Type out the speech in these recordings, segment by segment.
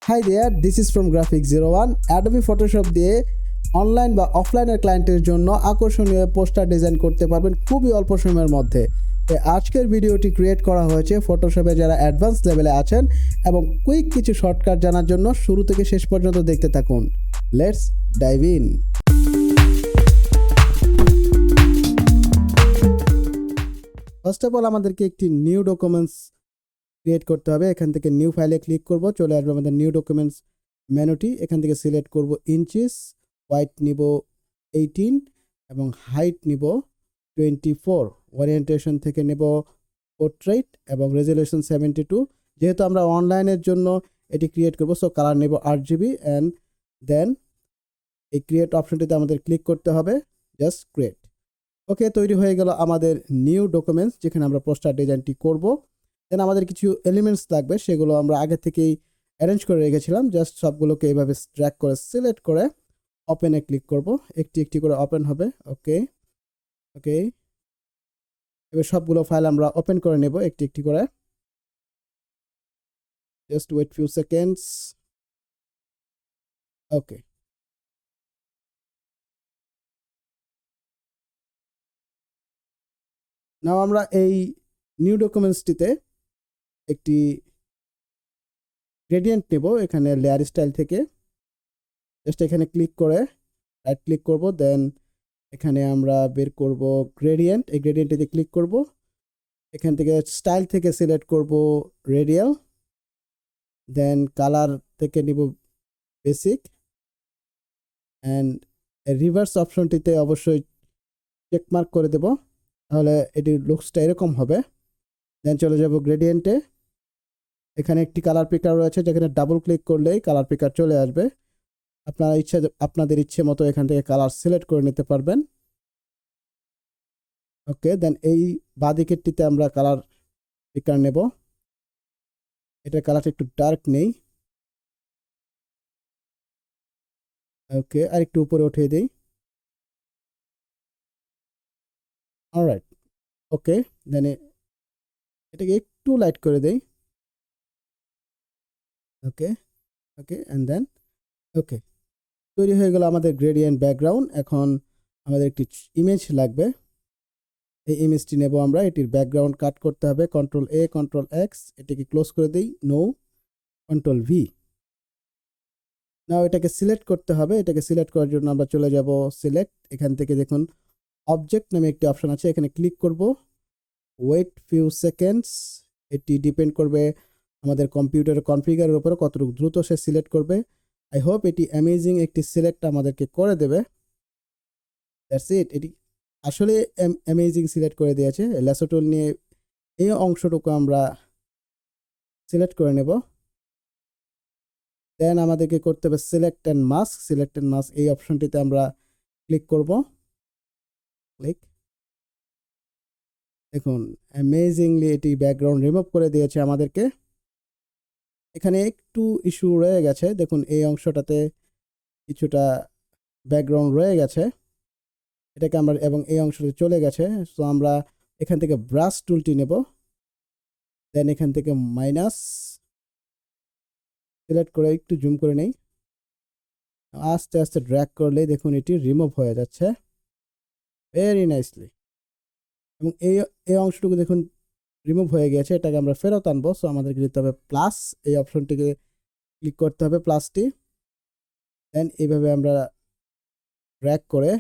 Hi there, this is from Graphics01. Adobe Photoshop দিয়ে online বা অফলাইনের ক্লায়েন্টের জন্য আকর্ষণীয় পোস্টার ডিজাইন করতে পারবেন খুবই অল্প সময়ের মধ্যে। আজকের ভিডিওটি ক্রিয়েট করা হয়েছে ফটোশপে যারা অ্যাডভান্স লেভেলে আছেন এবং কুইক কিছু শর্টকাট জানার জন্য শুরু থেকে শেষ পর্যন্ত দেখতে থাকুন। Let's dive in. First of all আমাদেরকে একটি নিউ ডকুমেন্টস ক্রিয়েট করতে হবে। এখান থেকে নিউ ফাইলে ক্লিক করব, চলে আসবে আমাদের নিউ ডকুমেন্টস মেনুটি। এখান থেকে সিলেক্ট করব ইঞ্চিস, হোয়াইট নিব 18 এবং হাইট নিব 24, ওরিয়েন্টেশন থেকে নেব পোর্ট্রেট এবং রেজলিউশন 72। যেহেতু আমরা অনলাইনের জন্য এটি ক্রিয়েট করব, সো কালার নেব RGB অ্যান্ড দেন এই ক্রিয়েট অপশনটিতে আমাদের ক্লিক করতে হবে, জাস্ট ক্রিয়েট। ওকে, তৈরি হয়ে গেল আমাদের নিউ ডকুমেন্টস যেখানে আমরা পোস্টার ডিজাইনটি করব। দেন আমাদের কিছু এলিমেন্টস লাগবে, সেগুলো আমরা আগে থেকেই অ্যারেঞ্জ করে রেখেছিলাম। জাস্ট সবগুলোকে এইভাবে ড্র্যাগ করে সিলেক্ট করে ওপেনে ক্লিক করব, একটি একটি করে ওপেন হবে। ওকে ওকে, এবার সবগুলো ফাইল আমরা ওপেন করে নেব একটি একটি করে। Just wait few seconds. Okay, now আমরা এই নিউ ডকুমেন্টসটিতে একটি গ্রেডিয়েন্ট নেব এখানে লেয়ার স্টাইল থেকে। জাস্ট এখানে ক্লিক করে রাইট ক্লিক করব, দেন এখানে আমরা বের করব গ্রেডিয়েন্ট। এই গ্রেডিয়েন্টটিতে ক্লিক করব, এখান থেকে স্টাইল থেকে সিলেক্ট করব রেডিয়াল, দেন কালার থেকে নিব বেসিক অ্যান্ড রিভার্স অপশনটিতে অবশ্যই চেকমার্ক করে দেব, তাহলে এটির লুকসটা এরকম হবে। দেন চলে যাব গ্রেডিয়েন্টে। এখানে একটি কালার পিকার রয়েছে যেখানে ডাবল ক্লিক করলেই কালার পিকার চলে আসবে। আপনাদের ইচ্ছে মতো এখান থেকে কালার সিলেক্ট করে নিতে পারবেন। ওকে, দেন এই বাঁদিকেরটিতে আমরা কালার পিকার নেব। এটার কালারটা একটু ডার্ক নেই। ওকে, আর একটু উপরে উঠিয়ে দিই। অলরাইট, ওকে, দেন এটাকে একটু লাইট করে দেই। ওকে ওকে অ্যান্ড দেন ওকে, তৈরি হয়ে গেল আমাদের গ্রেডিয়েন্ট ব্যাকগ্রাউন্ড। এখন আমাদের একটি ইমেজ লাগবে, এই ইমেজটি নেব আমরা। এটির ব্যাকগ্রাউন্ড কাট করতে হবে, Ctrl+A Ctrl+X, এটিকে ক্লোজ করে দিই, নো, Ctrl+V। নাও এটাকে সিলেক্ট করতে হবে। এটাকে সিলেক্ট করার জন্য আমরা চলে যাব সিলেক্ট, এখান থেকে দেখুন অবজেক্ট নামে একটি অপশন আছে, এখানে ক্লিক করব, ওয়েট ফিউ সেকেন্ডস। এটি ডিপেন্ড করবে আমাদের কম্পিউটারের কনফিগারের উপরে কতটুকু দ্রুত সে সিলেক্ট করবে। আই হোপ এটি অ্যামেজিং একটি সিলেক্ট আমাদেরকে করে দেবে। দ্যাটস ইট, এটি আসলে অ্যামেজিং সিলেক্ট করে দিয়েছে। ল্যাসো টুল নিয়ে এই অংশটুকু আমরা সিলেক্ট করে নেব। দেন আমাদেরকে করতে হবে select and mask. Select and mask এই অপশনটিতে আমরা ক্লিক করব, ক্লিক। দেখুন অ্যামেজিংলি এটি ব্যাকগ্রাউন্ড রিমুভ করে দিয়েছে আমাদেরকে। এখানে একটু ইস্যু রয়ে গেছে, দেখুন এই অংশটাতে কিছুটা ব্যাকগ্রাউন্ড রয়ে গেছে, এটাকে আমরা, এবং এই অংশটা চলে গেছে। সো আমরা এখান থেকে ব্রাশ টুলটি নেব, দেন এখান থেকে মাইনাস সিলেক্ট করে একটু জুম করে নেই। আস্তে আস্তে ড্র্যাগ করলেই দেখুন এটি রিমুভ হয়ে যাচ্ছে ভেরি নাইসলি। এবং এই অংশটুকু দেখুন রিমুভ হয়ে গেছে, এটাকে আমরা ফেরত আনবো। সো আমাদেরকে দিতে হবে প্লাস, এই অপশনটিকে ক্লিক করতে হবে প্লাসটি। দেন এইভাবে আমরা ড্র্যাগ করে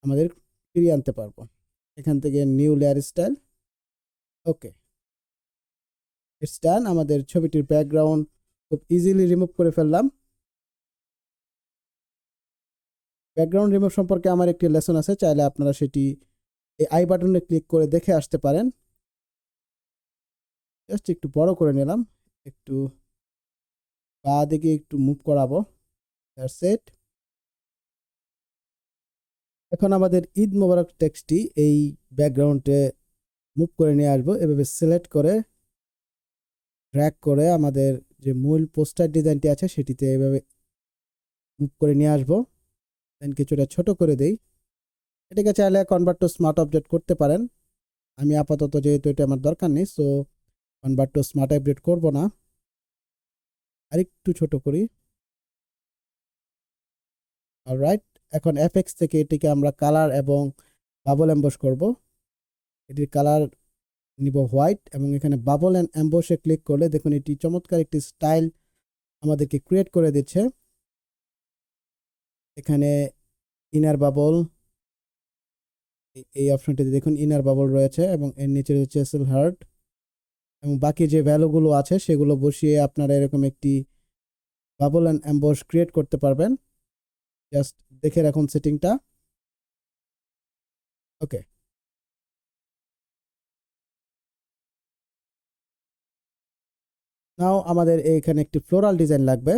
আমাদের ফিরিয়ে আনতে পারবো। এখান থেকে new layer style. Okay, it's ডান। আমাদের ছবিটির ব্যাকগ্রাউন্ড খুব ইজিলি রিমুভ করে ফেললাম। ব্যাকগ্রাউন্ড রিমুভ সম্পর্কে আমার একটি লেসন আছে, চাইলে আপনারা সেটি এই আই বাটনে ক্লিক করে দেখে আসতে পারেন। জাস্ট একটু বড় করে নিলাম, একটু বা দিকে একটু মুভ করাবো। That's it. এখন আমাদের ঈদ মোবারক টেক্সটটি এই ব্যাকগ্রাউন্ডে মুভ করে নিয়ে আসবো। এভাবে সিলেক্ট করে ড্র্যাগ করে আমাদের যে মূল পোস্টার ডিজাইনটি আছে সেটিতে এভাবে মুভ করে নিয়ে আসবো। দেন কিছুটা ছোট করে দেই। এটাকে চাইলে কনভার্ট টু স্মার্ট অবজেক্ট করতে পারেন। আমি আপাতত যেহেতু এটা আমার দরকার নেই, so convert to smart object করব না। আরেকটু ছোট করি। অলরাইট, এখন এফএক্স থেকে এটিকে আমরা কালার এবং বাবল এমবস করব। এটির কালার নিব হোয়াইট এবং এখানে বাবল অ্যান্ড এমবসে ক্লিক করলে দেখুন এটি চমৎকার একটি স্টাইল আমাদেরকে ক্রিয়েট করে দিচ্ছে। এখানে ইনার বাবল, এই অপশনটিতে দেখুন ইনার বাবল রয়েছে এবং এর নিচে রয়েছে সেল হার্ট এবং বাকি যে ভ্যালুগুলো আছে সেগুলো বসিয়ে আপনারা এরকম একটি বাবল অ্যান্ড এমবস ক্রিয়েট করতে পারবেন। জাস্ট দেখে রাখুন সেটিংটা। ওকে, নাও আমাদের এখানে একটি ফ্লোরাল ডিজাইন লাগবে।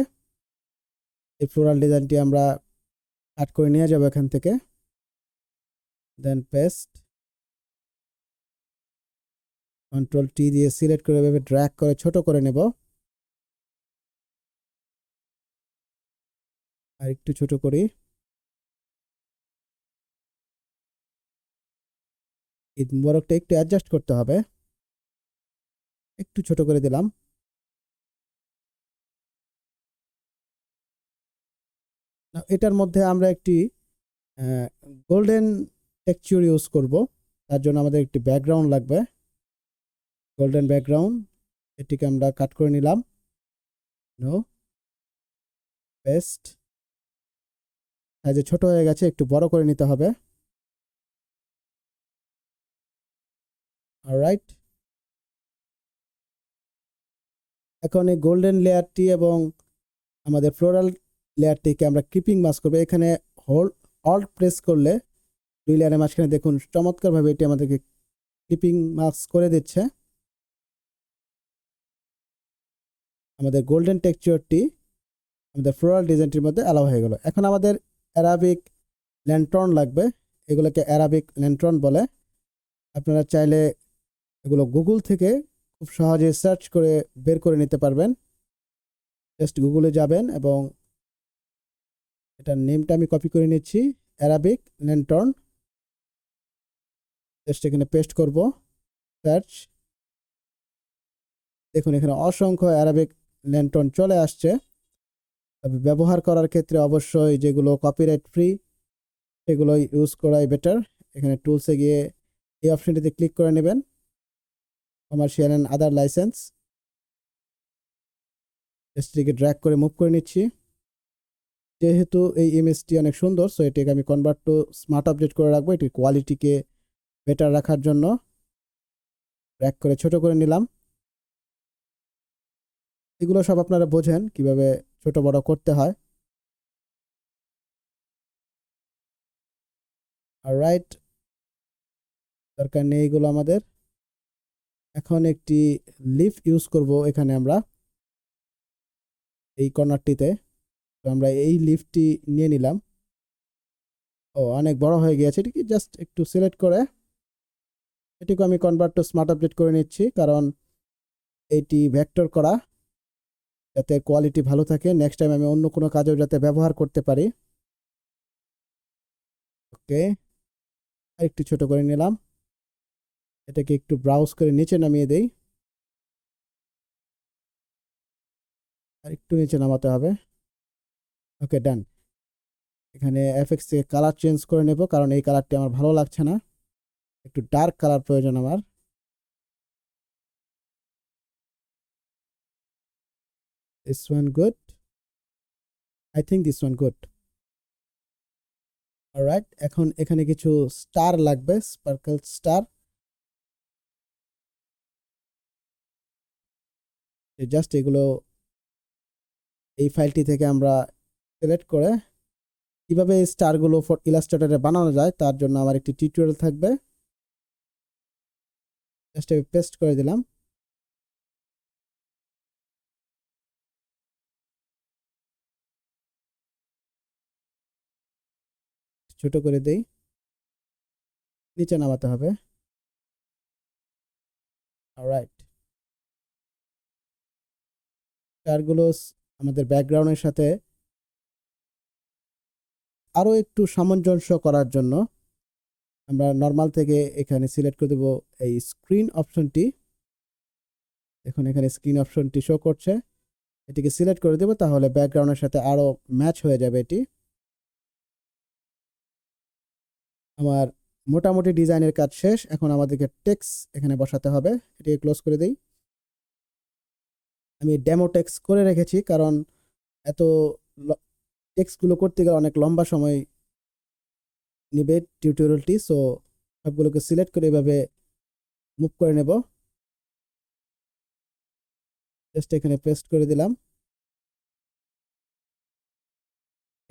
এই ফ্লোরাল ডিজাইনটি আমরা কাট করে নিয়ে যাব এখান থেকে, দেন পেস্ট, কন্ট্রোল টি দিয়ে সিলেক্ট করে এভাবে ড্র্যাগ করে ছোট করে নেব। আর একটু ছোট করি। ঈদ মোবারকটা একটু অ্যাডজাস্ট করতে হবে, একটু ছোট করে দিলাম। এটার মধ্যে আমরা একটি গোল্ডেন টেক্সচার ইউজ করব। তার জন্য আমাদের একটি ব্যাকগ্রাউন্ড লাগবে, গোল্ডেন ব্যাকগ্রাউন্ড। এটিকে আমরা কাট করে নিলাম, নো, পেস্ট, সাইজে ছোট হয়ে গেছে, একটু বড় করে নিতে হবে। অলরাইট, এখন এই গোল্ডেন লেয়ারটি এবং আমাদের ফ্লোরাল লেয়ারটিকে আমরা ক্লিপিং মাস্ক করবো। এখানে হোল্ড অল্ট প্রেস করলে দুই লেয়ারের মাঝখানে দেখুন চমৎকারভাবে এটি আমাদেরকে ক্লিপিং মাস্ক করে দিচ্ছে। আমাদের গোল্ডেন টেক্সচারটি আমাদের ফ্লোরাল ডিজাইনটির মধ্যে অ্যালাউ হয়ে গেল। এখন আমাদের অ্যারাবিক ল্যান্টর্ন লাগবে, এগুলোকে অ্যারাবিক ল্যান্টর্ন বলে। আপনারা চাইলে এগুলো গুগল থেকে খুব সহজে সার্চ করে বের করে নিতে পারবেন। জাস্ট গুগলে যাবেন এবং এটার নেমটা আমি কপি করে নিচ্ছি, অ্যারাবিক ল্যান্টর্ন। জাস্ট এখানে পেস্ট করব, সার্চ, দেখুন এখানে অসংখ্য অ্যারাবিক ল্যান্টর্ন চলে আসছে। তবে ব্যবহার করার ক্ষেত্রে অবশ্যই যেগুলো কপিরাইট ফ্রি সেগুলো ইউজ করাই বেটার। এখানে টুলসে গিয়ে এই অপশনটিতে ক্লিক করে নেবেন, কমার্শিয়াল অ্যান্ড আদার লাইসেন্স। এটিকে ড্র্যাগ করে মুভ করে নিচ্ছি। যেহেতু এই ইমেজটি অনেক সুন্দর, সো এটিকে আমি কনভার্ট টু স্মার্ট অবজেক্ট করে রাখবো এটির কোয়ালিটিকে বেটার রাখার জন্য। ড্র্যাগ করে ছোট করে নিলাম। এগুলো সব আপনারা বোঝেন কিভাবে ছোট বড় করতে হয়। অলরাইট, দরকার নেই এগুলো আমাদের। এখন একটি লিফ ইউজ করব এখানে আমরা এই কর্নারটিতে। তো আমরা এই লিফটি নিয়ে নিলাম। ও অনেক বড় হয়ে গিয়েছে, এটিকে জাস্ট একটু সিলেক্ট করে এটিকে আমি কনভার্ট টু স্মার্ট অবজেক্ট করে নিচ্ছি, কারণ এটি ভেক্টর করা, যাতে কোয়ালিটি ভালো থাকে, নেক্সট টাইম আমি অন্য কোনো কাজেও যাতে ব্যবহার করতে পারি। ওকে, আর একটু ছোট করে নিলাম। এটাকে একটু ব্রাউজ করে নিচে নামিয়ে দেই, আর একটু নিচে নামাতে হবে। ওকে, ডান। এখানে এফএক্স থেকে কালার চেঞ্জ করে নেব, কারণ এই কালারটি আমার ভালো লাগছে না, একটু ডার্ক কালার প্রয়োজন আমার। This one good, I think this one good. Alright, এখন এখানে কিছু স্টার লাগবে, স্পার্কল স্টার। জাস্ট এগুলো এই ফাইলটি থেকে আমরা সিলেক্ট করে কিভাবে এই স্টারগুলো ইলাস্ট্রেটরে বানানো যায় তার জন্য আমার একটি টিউটোরিয়াল থাকবে। জাস্ট পেস্ট করে দিলাম। ছোট করে দেই, নিচে নামাতে হবে। অলরাইট, স্টারগুলো আমাদের ব্যাকগ্রাউন্ডের সাথে আরও একটু সামঞ্জস্য করার জন্য আমরা নর্মাল থেকে এখানে সিলেক্ট করে দেব এই স্ক্রিন অপশনটি। এখন এখানে স্ক্রিন অপশনটি শো করছে, এটিকে সিলেক্ট করে দেব, তাহলে ব্যাকগ্রাউন্ডের সাথে আরো ম্যাচ হয়ে যাবে এটি। আমার মোটামুটি ডিজাইনের কাজ শেষ, এখন আমাদেরকে টেক্সট এখানে বসাতে হবে। এটিকে ক্লোজ করে দেই। আমি ডেমো টেক্সট করে রেখেছি, কারণ এত টেক্সটগুলো করতে গেলে অনেক লম্বা সময় নিবে টিউটোরিয়ালটি। সো সবগুলোকে সিলেক্ট করে এভাবে মুভ করে নেব। জাস্ট এখানে পেস্ট করে দিলাম।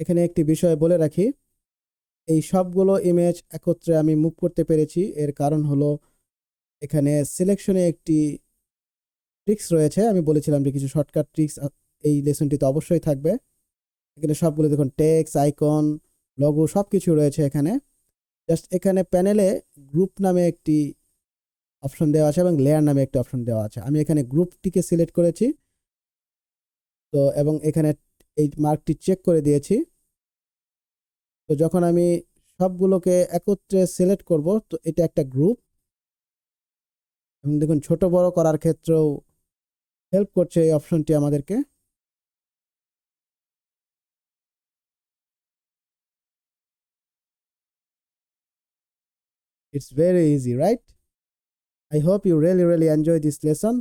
এখানে একটি বিষয় বলে রাখি, এই সবগুলো ইমেজ একত্রে আমি মুভ করতে পেরেছি, এর কারণ হলো এখানে সিলেকশনে একটি ট্রিক্স রয়েছে। আমি বলেছিলাম যে কিছু শর্টকাট ট্রিক্স এই লেসনটিতে অবশ্যই থাকবে। এখানে সবগুলো দেখুন টেক্সট, আইকন, লোগো সব কিছু রয়েছে এখানে। জাস্ট এখানে প্যানেলে গ্রুপ নামে একটি অপশন দেওয়া আছে এবং লেয়ার নামে একটি অপশন দেওয়া আছে। আমি এখানে গ্রুপটিকে সিলেক্ট করেছি, তো এবং এখানে এই মার্কটি চেক করে দিয়েছি। তো যখন আমি সবগুলোকে একত্রে সিলেক্ট করব, তো এটা একটা গ্রুপ, এবং দেখুন ছোট বড় করার ক্ষেত্রেও হেল্প করছে এই অপশনটি আমাদেরকে। It's very easy, right? I hope you really enjoy this lesson.